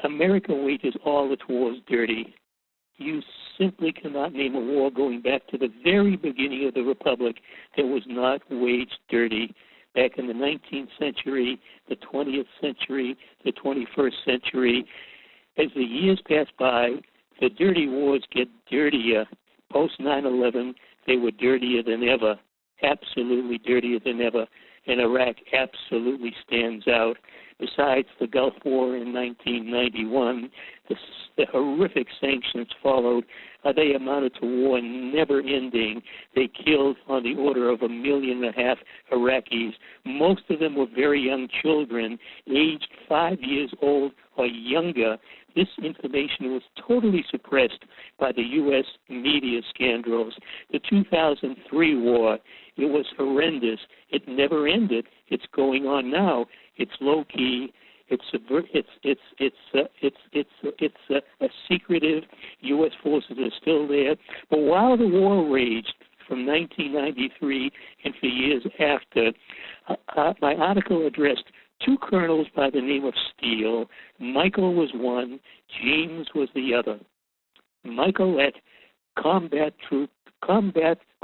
America wages all its wars dirty. You simply cannot name a war going back to the very beginning of the Republic that was not waged dirty. Back in the 19th century, the 20th century, the 21st century, as the years pass by, the dirty wars get dirtier. Post 9/11, they were dirtier than ever, absolutely dirtier than ever, and Iraq absolutely stands out. Besides the Gulf War in 1991, the horrific sanctions followed. They amounted to war never ending. They killed on the order of 1.5 million Iraqis. Most of them were very young children, aged 5 years old or younger. This information was totally suppressed by the U.S. media scandals. The 2003 war, it was horrendous. It never ended. It's going on now. It's low key. It's a secretive. U.S. forces are still there. But while the war raged from 1993 and for years after, my article addressed two colonels by the name of Steele. Michael was one, James was the other. Michael led combat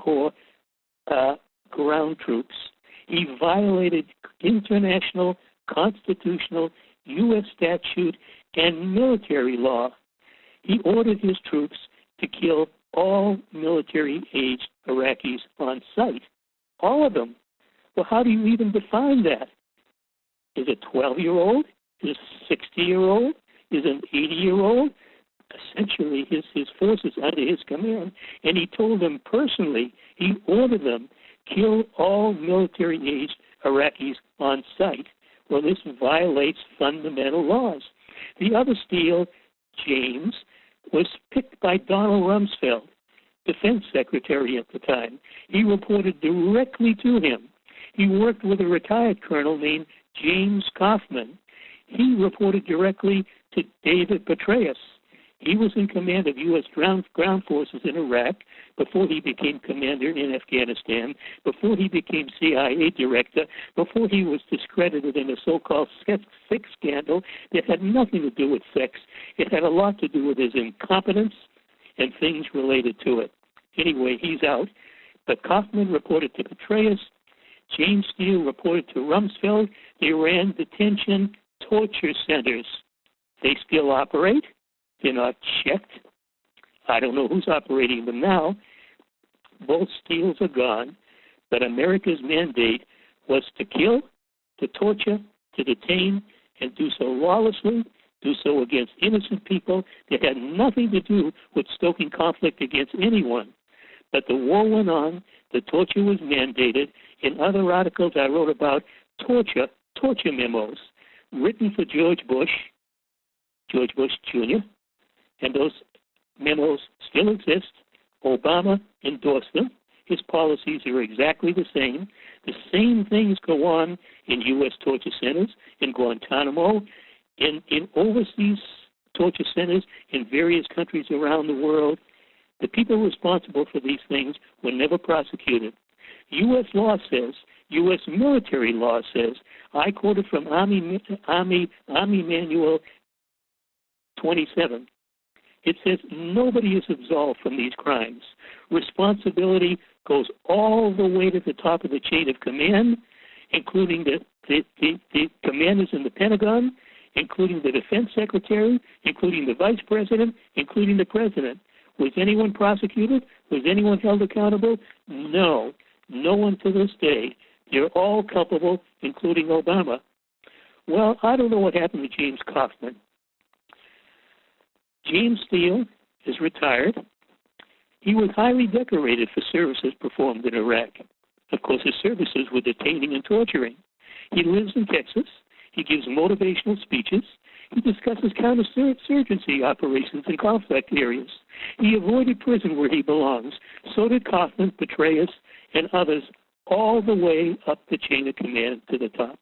corps ground troops. He violated international, constitutional, U.S. statute, and military law. He ordered his troops to kill all military-aged Iraqis on sight, all of them. Well, how do you even define that? Is it 12-year-old? Is it 60-year-old? Is it an 80-year-old? Essentially, his forces under his command, and he told them personally, he ordered them, kill all military-aged Iraqis on sight. Well, this violates fundamental laws. The other Steele, James, was picked by Donald Rumsfeld, defense secretary at the time. He reported directly to him. He worked with a retired colonel named James Kaufman. He reported directly to David Petraeus. He was in command of U.S. ground forces in Iraq before he became commander in Afghanistan, before he became CIA director, before he was discredited in a so-called sex scandal that had nothing to do with sex. It had a lot to do with his incompetence and things related to it. Anyway, he's out. But Kaufman reported to Petraeus. James Steele reported to Rumsfeld. They ran detention torture centers. They still operate. They're not checked. I don't know who's operating them now. Both Steeles are gone, but America's mandate was to kill, to torture, to detain, and do so lawlessly, do so against innocent people that had nothing to do with stoking conflict against anyone. But the war went on, the torture was mandated. In other articles I wrote about torture memos written for George Bush Jr., and those memos still exist. Obama endorsed them. His policies are exactly the same. The same things go on in U.S. torture centers, in Guantanamo, in overseas torture centers in various countries around the world. The people responsible for these things were never prosecuted. U.S. law says, U.S. military law says, I quoted from Army Manual 27, it says nobody is absolved from these crimes. Responsibility goes all the way to the top of the chain of command, including the commanders in the Pentagon, including the defense secretary, including the vice president, including the president. Was anyone prosecuted? Was anyone held accountable? No. No one to this day. They're all culpable, including Obama. Well, I don't know what happened to James Kaufman. James Steele is retired. He was highly decorated for services performed in Iraq. Of course, his services were detaining and torturing. He lives in Texas. He gives motivational speeches. He discusses counterinsurgency operations in conflict areas. He avoided prison where he belongs. So did Kaufman, Petraeus, and others, all the way up the chain of command to the top.